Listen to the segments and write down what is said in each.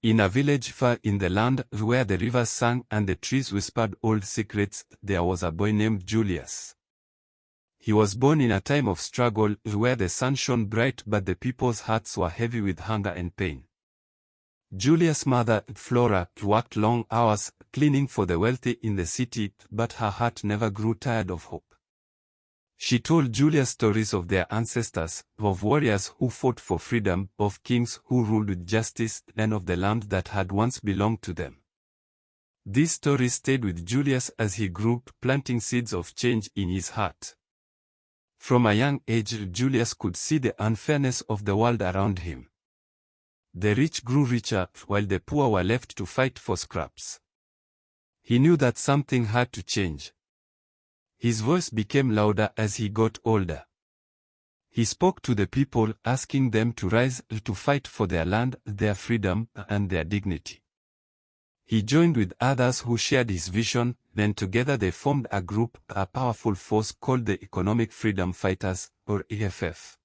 In a village far in the land where the rivers sang and the trees whispered old secrets, there was a boy named Julius. He was born in a time of struggle where the sun shone bright but the people's hearts were heavy with hunger and pain. Julius' mother, Flora, worked long hours cleaning for the wealthy in the city, but her heart never grew tired of hope. She told Julius stories of their ancestors, of warriors who fought for freedom, of kings who ruled with justice, and of the land that had once belonged to them. These stories stayed with Julius as he grew, planting seeds of change in his heart. From a young age, Julius could see the unfairness of the world around him. The rich grew richer, while the poor were left to fight for scraps. He knew that something had to change. His voice became louder as he got older. He spoke to the people, asking them to rise to fight for their land, their freedom, and their dignity. He joined with others who shared his vision, then together they formed a group, a powerful force called the Economic Freedom Fighters, or EFF.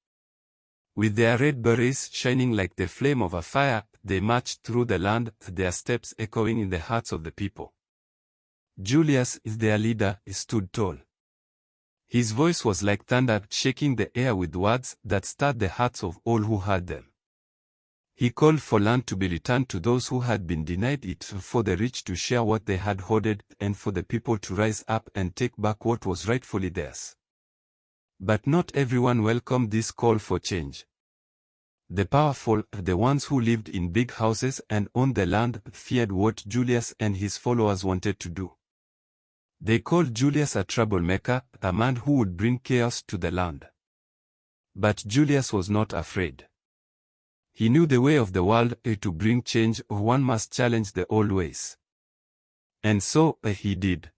With their red berets shining like the flame of a fire, they marched through the land, their steps echoing in the hearts of the people. Julius, their leader, stood tall. His voice was like thunder, shaking the air with words that stirred the hearts of all who heard them. He called for land to be returned to those who had been denied it, for the rich to share what they had hoarded, and for the people to rise up and take back what was rightfully theirs. But not everyone welcomed this call for change. The powerful, the ones who lived in big houses and owned the land, feared what Julius and his followers wanted to do. They called Julius a troublemaker, a man who would bring chaos to the land. But Julius was not afraid. He knew the way of the world. To bring change, one must challenge the old ways. And so, he did.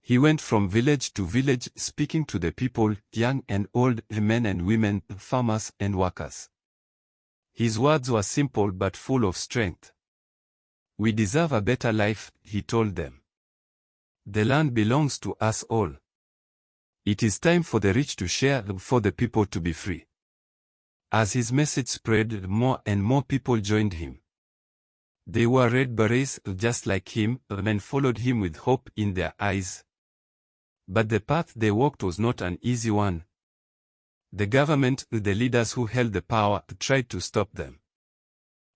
He went from village to village, speaking to the people, young and old, men and women, farmers and workers. His words were simple but full of strength. "We deserve a better life," he told them. "The land belongs to us all. It is time for the rich to share, for the people to be free." As his message spread, more and more people joined him. They wore red berets just like him, and followed him with hope in their eyes. But the path they walked was not an easy one. The government, the leaders who held the power, tried to stop them.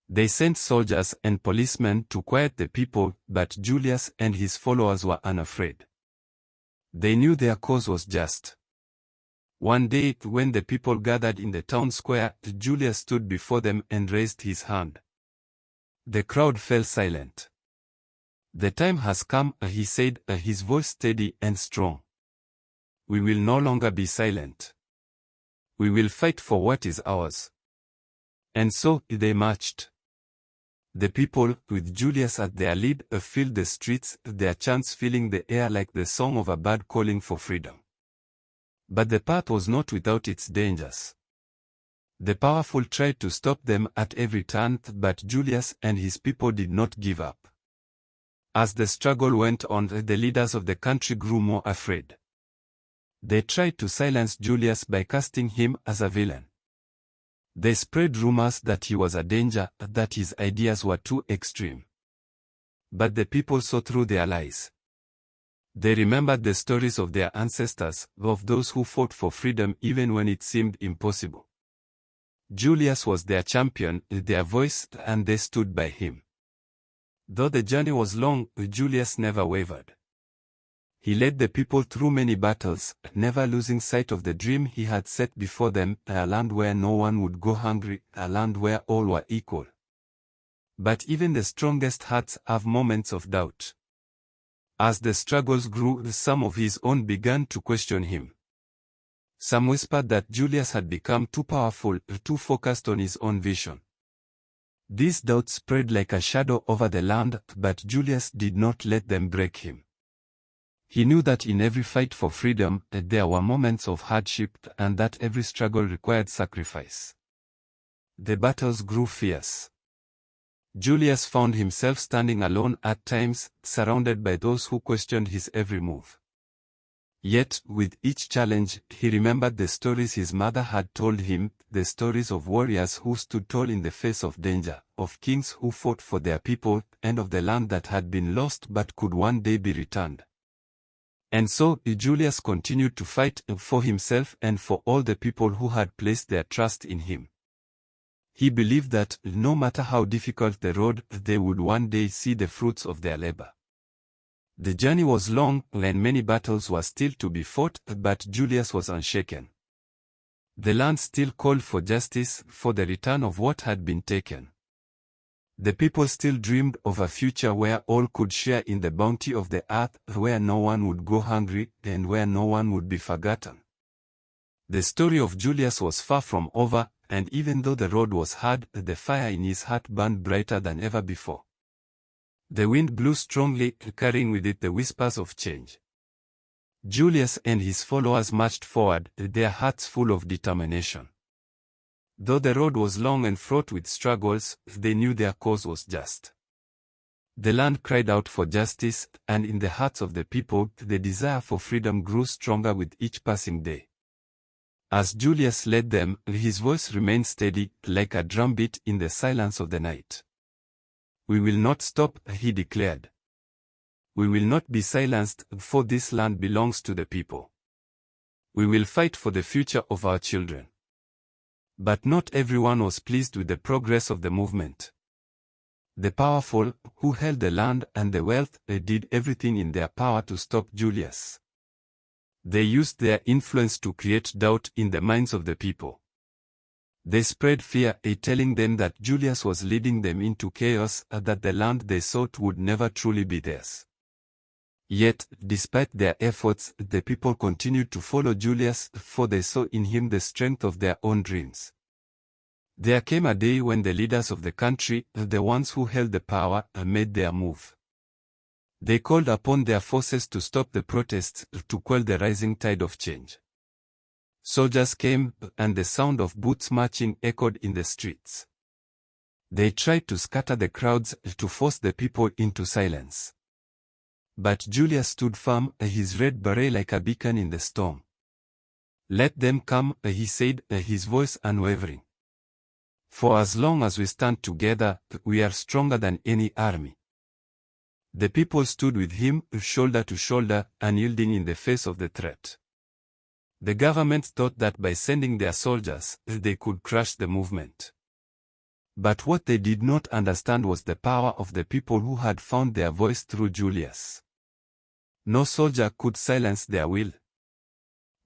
They sent soldiers and policemen to quiet the people, but Julius and his followers were unafraid. They knew their cause was just. One day, when the people gathered in the town square, Julius stood before them and raised his hand. The crowd fell silent. "The time has come," he said, his voice steady and strong. "We will no longer be silent. We will fight for what is ours." And so, they marched. The people, with Julius at their lead, filled the streets, their chants filling the air like the song of a bird calling for freedom. But the path was not without its dangers. The powerful tried to stop them at every turn, but Julius and his people did not give up. As the struggle went on, the leaders of the country grew more afraid. They tried to silence Julius by casting him as a villain. They spread rumors that he was a danger, that his ideas were too extreme. But the people saw through their lies. They remembered the stories of their ancestors, of those who fought for freedom even when it seemed impossible. Julius was their champion, their voice, and they stood by him. Though the journey was long, Julius never wavered. He led the people through many battles, never losing sight of the dream he had set before them, a land where no one would go hungry, a land where all were equal. But even the strongest hearts have moments of doubt. As the struggles grew, some of his own began to question him. Some whispered that Julius had become too powerful, too focused on his own vision. These doubts spread like a shadow over the land, but Julius did not let them break him. He knew that in every fight for freedom, there were moments of hardship, and that every struggle required sacrifice. The battles grew fierce. Julius found himself standing alone at times, surrounded by those who questioned his every move. Yet, with each challenge, he remembered the stories his mother had told him, the stories of warriors who stood tall in the face of danger, of kings who fought for their people, and of the land that had been lost but could one day be returned. And so, Julius continued to fight for himself and for all the people who had placed their trust in him. He believed that, no matter how difficult the road, they would one day see the fruits of their labor. The journey was long, and many battles were still to be fought, but Julius was unshaken. The land still called for justice, for the return of what had been taken. The people still dreamed of a future where all could share in the bounty of the earth, where no one would go hungry, and where no one would be forgotten. The story of Julius was far from over, and even though the road was hard, the fire in his heart burned brighter than ever before. The wind blew strongly, carrying with it the whispers of change. Julius and his followers marched forward, their hearts full of determination. Though the road was long and fraught with struggles, they knew their cause was just. The land cried out for justice, and in the hearts of the people, the desire for freedom grew stronger with each passing day. As Julius led them, his voice remained steady, like a drumbeat in the silence of the night. "We will not stop," he declared. "We will not be silenced, for this land belongs to the people. We will fight for the future of our children." But not everyone was pleased with the progress of the movement. The powerful, who held the land and the wealth, did everything in their power to stop Julius. They used their influence to create doubt in the minds of the people. They spread fear, telling them that Julius was leading them into chaos, that the land they sought would never truly be theirs. Yet, despite their efforts, the people continued to follow Julius, for they saw in him the strength of their own dreams. There came a day when the leaders of the country, the ones who held the power, made their move. They called upon their forces to stop the protests, to quell the rising tide of change. Soldiers came, and the sound of boots marching echoed in the streets. They tried to scatter the crowds, to force the people into silence. But Julius stood firm, his red beret like a beacon in the storm. "Let them come," he said, his voice unwavering. "For as long as we stand together, we are stronger than any army." The people stood with him, shoulder to shoulder, unyielding in the face of the threat. The government thought that by sending their soldiers, they could crush the movement. But what they did not understand was the power of the people who had found their voice through Julius. No soldier could silence their will.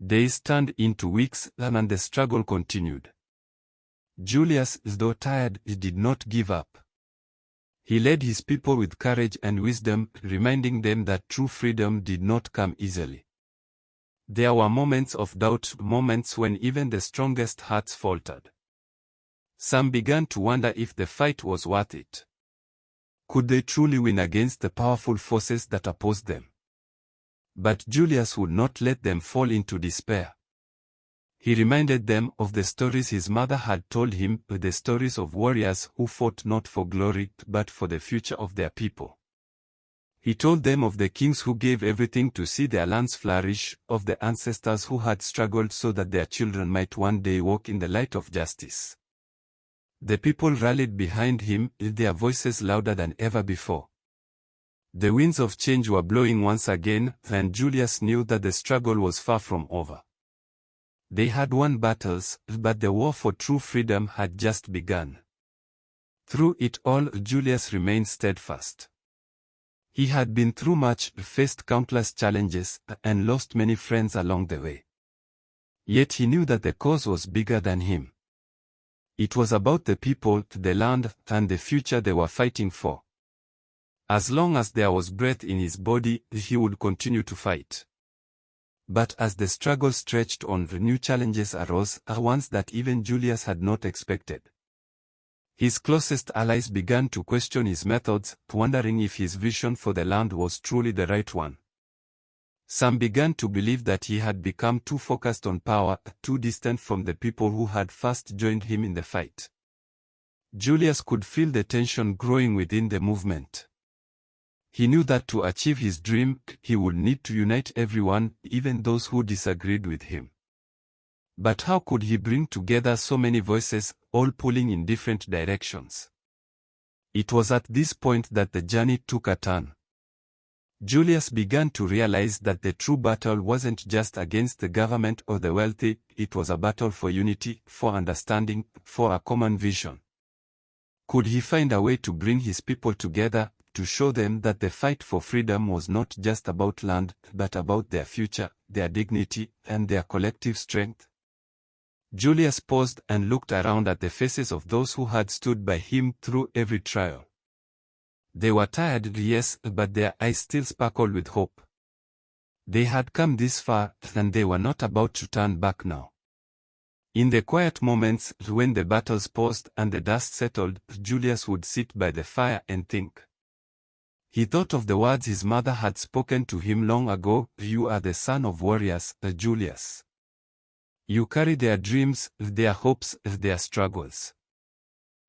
Days turned into weeks, and the struggle continued. Julius, though tired, did not give up. He led his people with courage and wisdom, reminding them that true freedom did not come easily. There were moments of doubt, moments when even the strongest hearts faltered. Some began to wonder if the fight was worth it. Could they truly win against the powerful forces that opposed them? But Julius would not let them fall into despair. He reminded them of the stories his mother had told him, the stories of warriors who fought not for glory but for the future of their people. He told them of the kings who gave everything to see their lands flourish, of the ancestors who had struggled so that their children might one day walk in the light of justice. The people rallied behind him, their voices louder than ever before. The winds of change were blowing once again, and Julius knew that the struggle was far from over. They had won battles, but the war for true freedom had just begun. Through it all, Julius remained steadfast. He had been through much, faced countless challenges, and lost many friends along the way. Yet he knew that the cause was bigger than him. It was about the people, the land, and the future they were fighting for. As long as there was breath in his body, he would continue to fight. But as the struggle stretched on, new challenges arose, ones that even Julius had not expected. His closest allies began to question his methods, wondering if his vision for the land was truly the right one. Some began to believe that he had become too focused on power, too distant from the people who had first joined him in the fight. Julius could feel the tension growing within the movement. He knew that to achieve his dream, he would need to unite everyone, even those who disagreed with him. But how could he bring together so many voices, all pulling in different directions? It was at this point that the journey took a turn. Julius began to realize that the true battle wasn't just against the government or the wealthy, it was a battle for unity, for understanding, for a common vision. Could he find a way to bring his people together, to show them that the fight for freedom was not just about land, but about their future, their dignity, and their collective strength? Julius paused and looked around at the faces of those who had stood by him through every trial. They were tired, yes, but their eyes still sparkled with hope. They had come this far, and they were not about to turn back now. In the quiet moments, when the battles paused and the dust settled, Julius would sit by the fire and think. He thought of the words his mother had spoken to him long ago, "You are the son of warriors, Julius. You carry their dreams, their hopes, their struggles.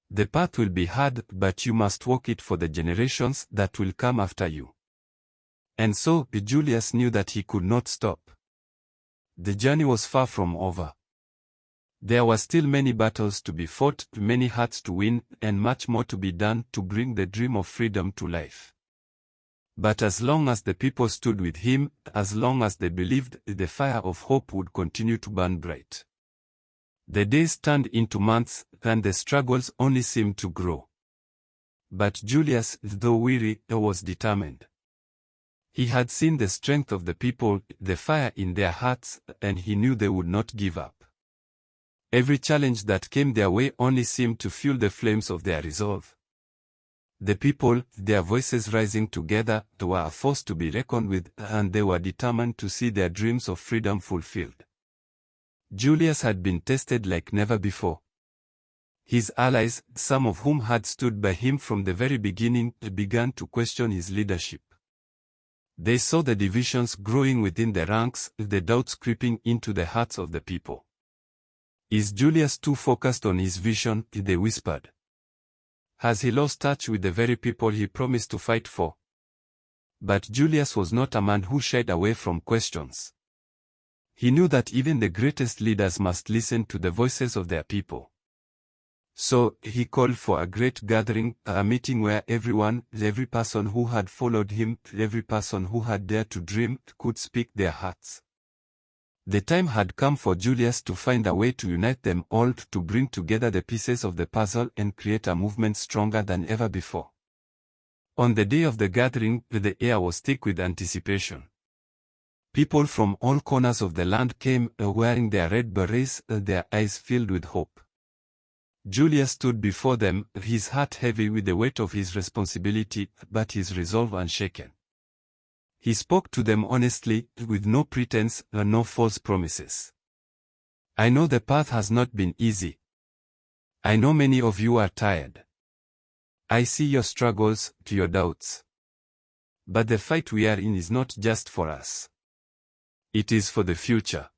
The path will be hard, but you must walk it for the generations that will come after you." And so, Julius knew that he could not stop. The journey was far from over. There were still many battles to be fought, many hearts to win, and much more to be done to bring the dream of freedom to life. But as long as the people stood with him, as long as they believed, the fire of hope would continue to burn bright. The days turned into months, and the struggles only seemed to grow. But Julius, though weary, was determined. He had seen the strength of the people, the fire in their hearts, and he knew they would not give up. Every challenge that came their way only seemed to fuel the flames of their resolve. The people, their voices rising together, were a force to be reckoned with, and they were determined to see their dreams of freedom fulfilled. Julius had been tested like never before. His allies, some of whom had stood by him from the very beginning, began to question his leadership. They saw the divisions growing within the ranks, the doubts creeping into the hearts of the people. "Is Julius too focused on his vision?" they whispered. "Has he lost touch with the very people he promised to fight for?" But Julius was not a man who shied away from questions. He knew that even the greatest leaders must listen to the voices of their people. So, he called for a great gathering, a meeting where every person who had followed him, every person who had dared to dream, could speak their hearts. The time had come for Julius to find a way to unite them all, to bring together the pieces of the puzzle and create a movement stronger than ever before. On the day of the gathering, the air was thick with anticipation. People from all corners of the land came, wearing their red berets, their eyes filled with hope. Julius stood before them, his heart heavy with the weight of his responsibility, but his resolve unshaken. He spoke to them honestly, with no pretense, no false promises. "I know the path has not been easy. I know many of you are tired. I see your struggles, your doubts. But the fight we are in is not just for us. It is for the future.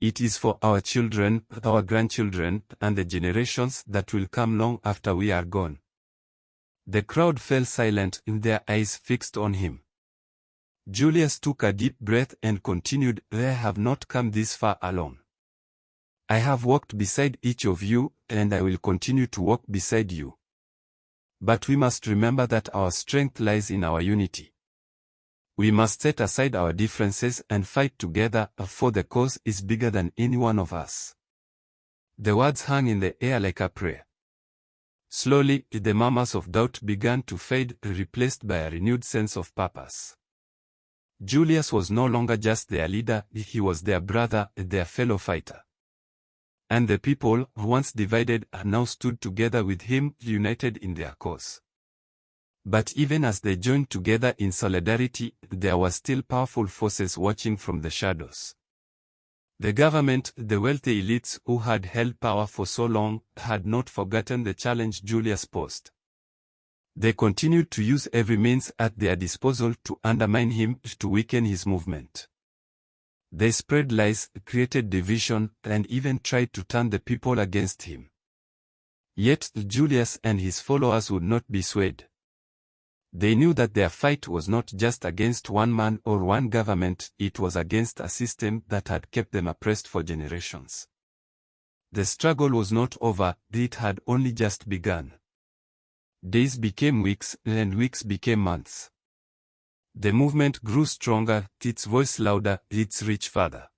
It is for our children, our grandchildren, and the generations that will come long after we are gone." The crowd fell silent, their eyes fixed on him. Julius took a deep breath and continued, "I have not come this far alone. I have walked beside each of you, and I will continue to walk beside you. But we must remember that our strength lies in our unity. We must set aside our differences and fight together, for the cause is bigger than any one of us." The words hung in the air like a prayer. Slowly, the murmurs of doubt began to fade, replaced by a renewed sense of purpose. Julius was no longer just their leader, he was their brother, their fellow fighter. And the people, once divided, now stood together with him, united in their cause. But even as they joined together in solidarity, there were still powerful forces watching from the shadows. The government, the wealthy elites who had held power for so long, had not forgotten the challenge Julius posed. They continued to use every means at their disposal to undermine him, to weaken his movement. They spread lies, created division, and even tried to turn the people against him. Yet Julius and his followers would not be swayed. They knew that their fight was not just against one man or one government, it was against a system that had kept them oppressed for generations. The struggle was not over, it had only just begun. Days became weeks, and weeks became months. The movement grew stronger, its voice louder, its reach further.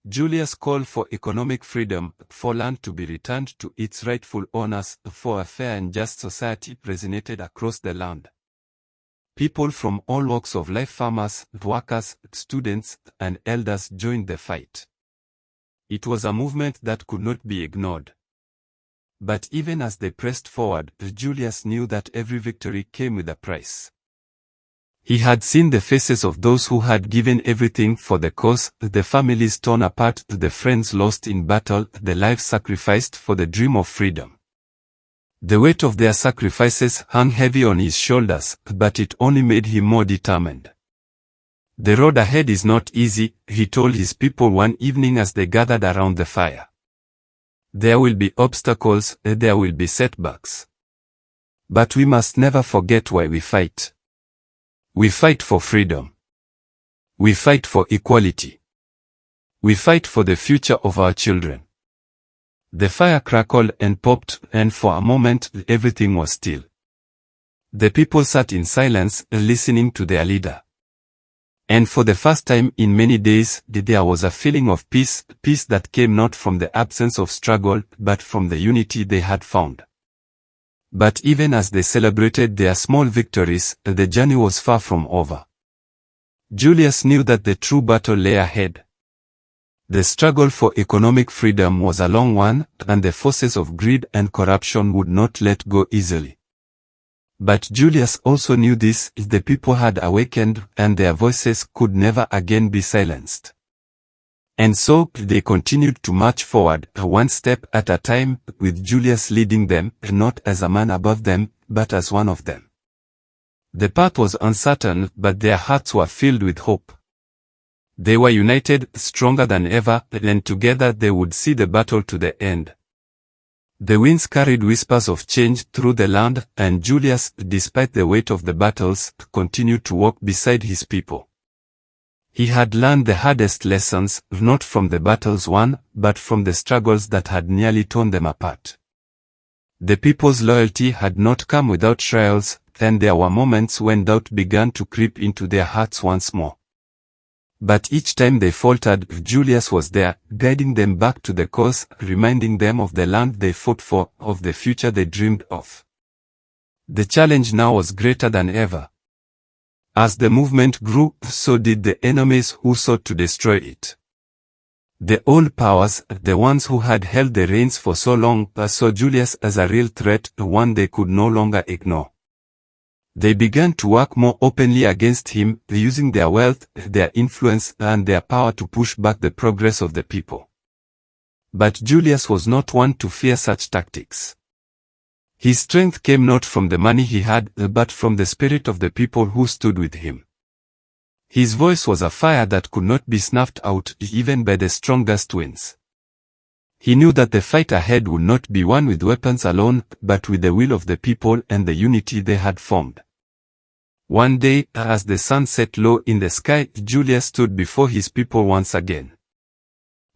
Julius' call for economic freedom, for land to be returned to its rightful owners, for a fair and just society resonated across the land. People from all walks of life, farmers, workers, students, and elders joined the fight. It was a movement that could not be ignored. But even as they pressed forward, Julius knew that every victory came with a price. He had seen the faces of those who had given everything for the cause, the families torn apart, the friends lost in battle, the lives sacrificed for the dream of freedom. The weight of their sacrifices hung heavy on his shoulders, but it only made him more determined. The road ahead is not easy, he told his people one evening as they gathered around the fire. There will be obstacles, there will be setbacks. But we must never forget why we fight. We fight for freedom. We fight for equality. We fight for the future of our children. The fire crackled and popped, and for a moment everything was still. The people sat in silence, listening to their leader. And for the first time in many days, there was a feeling of peace, peace that came not from the absence of struggle, but from the unity they had found. But even as they celebrated their small victories, the journey was far from over. Julius knew that the true battle lay ahead. The struggle for economic freedom was a long one, and the forces of greed and corruption would not let go easily. But Julius also knew this: the people had awakened, and their voices could never again be silenced. And so, they continued to march forward, one step at a time, with Julius leading them, not as a man above them, but as one of them. The path was uncertain, but their hearts were filled with hope. They were united, stronger than ever, and together they would see the battle to the end. The winds carried whispers of change through the land, and Julius, despite the weight of the battles, continued to walk beside his people. He had learned the hardest lessons, not from the battles won, but from the struggles that had nearly torn them apart. The people's loyalty had not come without trials, and there were moments when doubt began to creep into their hearts once more. But each time they faltered, Julius was there, guiding them back to the cause, reminding them of the land they fought for, of the future they dreamed of. The challenge now was greater than ever. As the movement grew, so did the enemies who sought to destroy it. The old powers, the ones who had held the reins for so long, saw Julius as a real threat, one they could no longer ignore. They began to work more openly against him, using their wealth, their influence, and their power to push back the progress of the people. But Julius was not one to fear such tactics. His strength came not from the money he had, but from the spirit of the people who stood with him. His voice was a fire that could not be snuffed out, even by the strongest winds. He knew that the fight ahead would not be won with weapons alone, but with the will of the people and the unity they had formed. One day, as the sun set low in the sky, Julius stood before his people once again.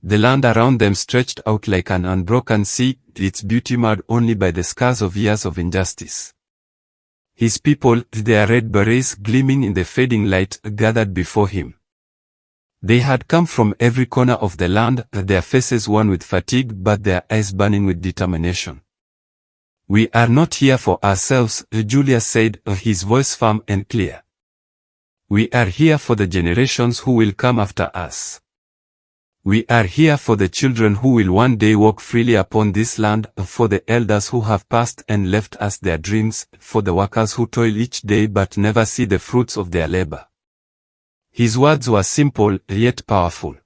The land around them stretched out like an unbroken sea, its beauty marred only by the scars of years of injustice. His people, their red berets gleaming in the fading light, gathered before him. They had come from every corner of the land, their faces worn with fatigue but their eyes burning with determination. "We are not here for ourselves," Julius said, his voice firm and clear. "We are here for the generations who will come after us. We are here for the children who will one day walk freely upon this land, for the elders who have passed and left us their dreams, for the workers who toil each day but never see the fruits of their labor." His words were simple, yet powerful.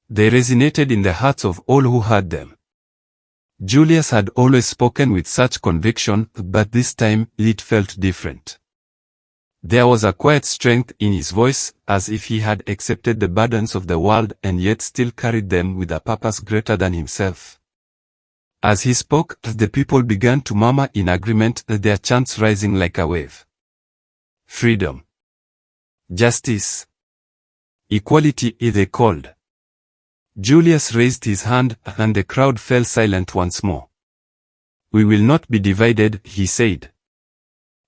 They resonated in the hearts of all who heard them. Julius had always spoken with such conviction, but this time, it felt different. There was a quiet strength in his voice, as if he had accepted the burdens of the world and yet still carried them with a purpose greater than himself. As he spoke, the people began to murmur in agreement, their chants rising like a wave. freedom, justice, equality, they called. Julius raised his hand, and the crowd fell silent once more. We will not be divided, he said.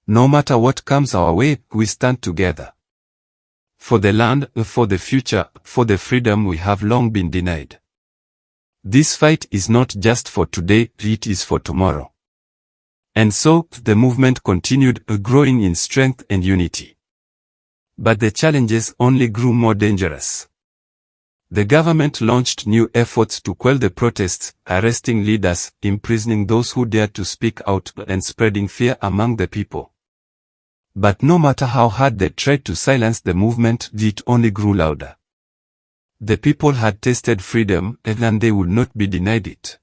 No matter what comes our way, we stand together. For the land, for the future, for the freedom we have long been denied. This fight is not just for today, it is for tomorrow. And so, the movement continued, growing in strength and unity. But the challenges only grew more dangerous. The government launched new efforts to quell the protests, arresting leaders, imprisoning those who dared to speak out, and spreading fear among the people. But no matter how hard they tried to silence the movement, it only grew louder. The people had tasted freedom, and they would not be denied it.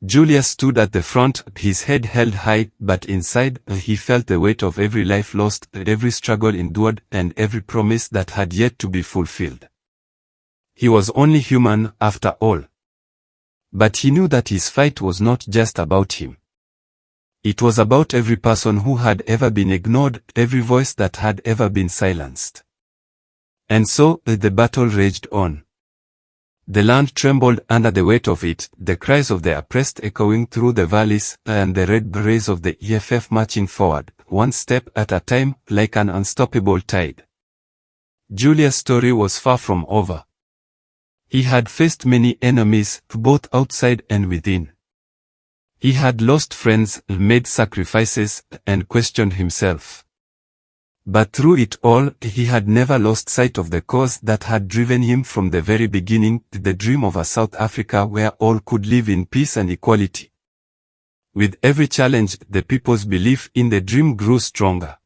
Julius stood at the front, his head held high, but inside, he felt the weight of every life lost, every struggle endured, and every promise that had yet to be fulfilled. He was only human, after all. But he knew that his fight was not just about him. It was about every person who had ever been ignored, every voice that had ever been silenced. And so, the battle raged on. The land trembled under the weight of it, the cries of the oppressed echoing through the valleys, and the red berets of the EFF marching forward, one step at a time, like an unstoppable tide. Julius' story was far from over. He had faced many enemies, both outside and within. He had lost friends, made sacrifices, and questioned himself. But through it all, he had never lost sight of the cause that had driven him from the very beginning, the dream of a South Africa where all could live in peace and equality. With every challenge, the people's belief in the dream grew stronger.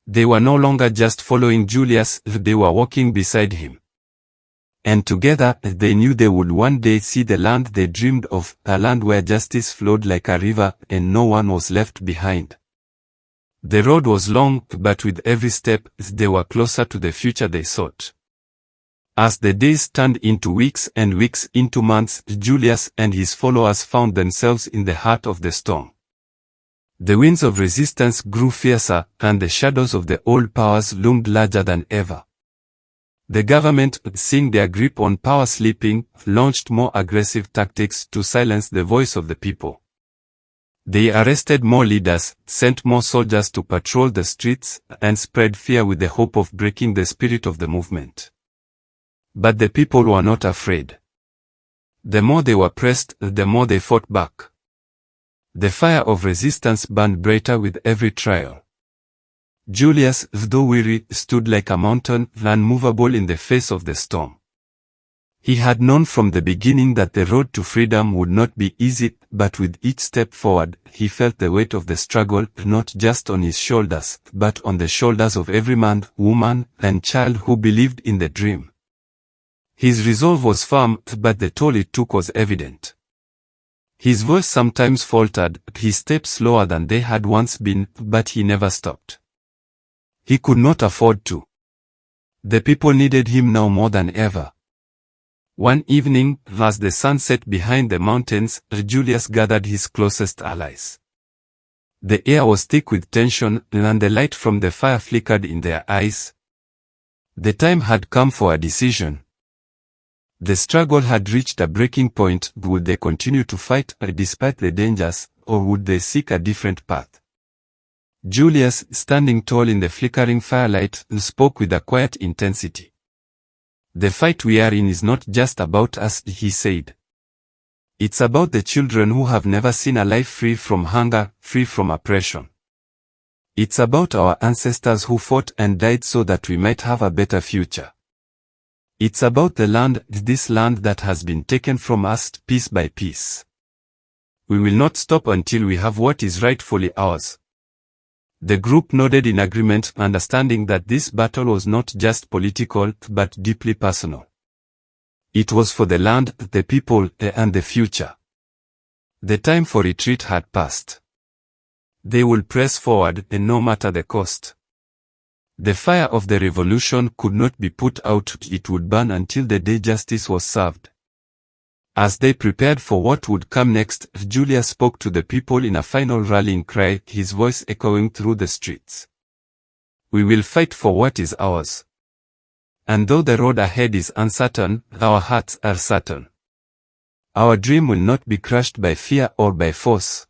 They were no longer just following Julius, they were walking beside him. And together, they knew they would one day see the land they dreamed of, a land where justice flowed like a river and no one was left behind. The road was long, but with every step, they were closer to the future they sought. As the days turned into weeks and weeks into months, Julius and his followers found themselves in the heart of the storm. The winds of resistance grew fiercer, and the shadows of the old powers loomed larger than ever. The government, seeing their grip on power slipping, launched more aggressive tactics to silence the voice of the people. They arrested more leaders, sent more soldiers to patrol the streets, and spread fear with the hope of breaking the spirit of the movement. But the people were not afraid. The more they were pressed, the more they fought back. The fire of resistance burned brighter with every trial. Julius, though weary, stood like a mountain, unmovable in the face of the storm. He had known from the beginning that the road to freedom would not be easy, but with each step forward, he felt the weight of the struggle, not just on his shoulders, but on the shoulders of every man, woman, and child who believed in the dream. His resolve was firm, but the toll it took was evident. His voice sometimes faltered, his steps slower than they had once been, but he never stopped. He could not afford to. The people needed him now more than ever. One evening, as the sun set behind the mountains, Julius gathered his closest allies. The air was thick with tension, and the light from the fire flickered in their eyes. The time had come for a decision. The struggle had reached a breaking point. Would they continue to fight despite the dangers, or would they seek a different path? Julius, standing tall in the flickering firelight, spoke with a quiet intensity. The fight we are in is not just about us, he said. It's about the children who have never seen a life free from hunger, free from oppression. It's about our ancestors who fought and died so that we might have a better future. It's about the land, this land that has been taken from us piece by piece. We will not stop until we have what is rightfully ours. The group nodded in agreement, understanding that this battle was not just political, but deeply personal. It was for the land, the people, and the future. The time for retreat had passed. They would press forward, and no matter the cost. The fire of the revolution could not be put out, it would burn until the day justice was served. As they prepared for what would come next, Julius spoke to the people in a final rallying cry, his voice echoing through the streets. We will fight for what is ours. And though the road ahead is uncertain, our hearts are certain. Our dream will not be crushed by fear or by force.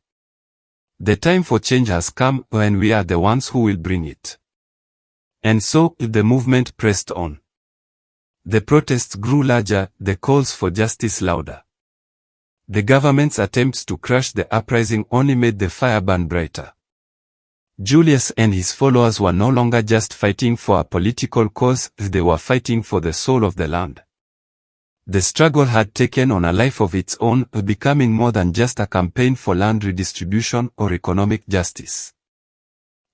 The time for change has come, and we are the ones who will bring it. And so, the movement pressed on. The protests grew larger, the calls for justice louder. The government's attempts to crush the uprising only made the fire burn brighter. Julius and his followers were no longer just fighting for a political cause, they were fighting for the soul of the land. The struggle had taken on a life of its own, becoming more than just a campaign for land redistribution or economic justice.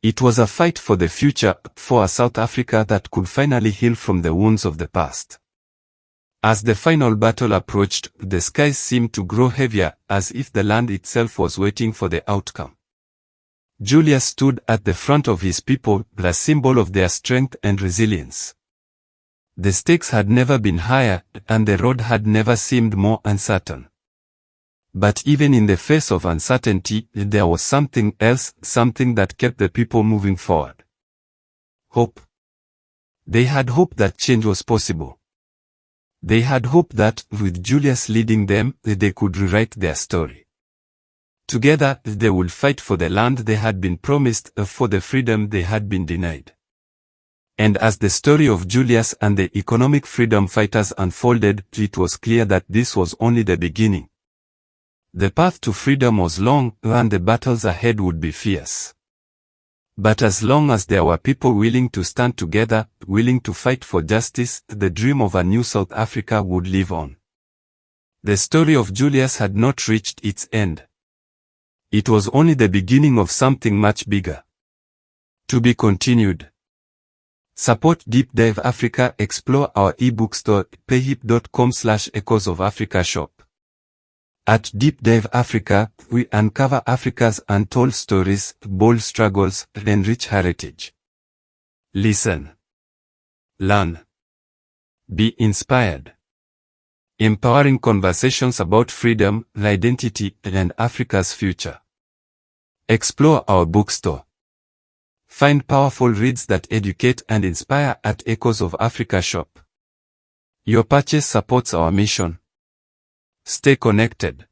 It was a fight for the future, for a South Africa that could finally heal from the wounds of the past. As the final battle approached, the skies seemed to grow heavier, as if the land itself was waiting for the outcome. Julius stood at the front of his people, the symbol of their strength and resilience. The stakes had never been higher, and the road had never seemed more uncertain. But even in the face of uncertainty, there was something else, something that kept the people moving forward. Hope. They had hope that change was possible. They had hope that, with Julius leading them, they could rewrite their story. Together, they would fight for the land they had been promised, for the freedom they had been denied. And as the story of Julius and the economic freedom fighters unfolded, it was clear that this was only the beginning. The path to freedom was long, and the battles ahead would be fierce. But as long as there were people willing to stand together, willing to fight for justice, the dream of a new South Africa would live on. The story of Julius had not reached its end. It was only the beginning of something much bigger. To be continued. Support Deep Dive Africa. Explore our ebook store, payhip.com/Echoes of Africa shop. At Deep Dive Africa, we uncover Africa's untold stories, bold struggles, and rich heritage. Listen. Learn. Be inspired. Empowering conversations about freedom, identity, and Africa's future. Explore our bookstore. Find powerful reads that educate and inspire at Echoes of Africa shop. Your purchase supports our mission. Stay connected.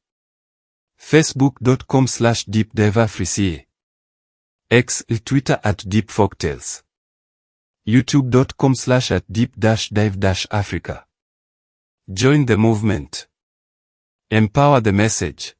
Facebook.com/DeepDiveAfrica. X, Twitter @Deep Folktales. YouTube.com/@Deep-Dive-Africa. Join the movement. Empower the message.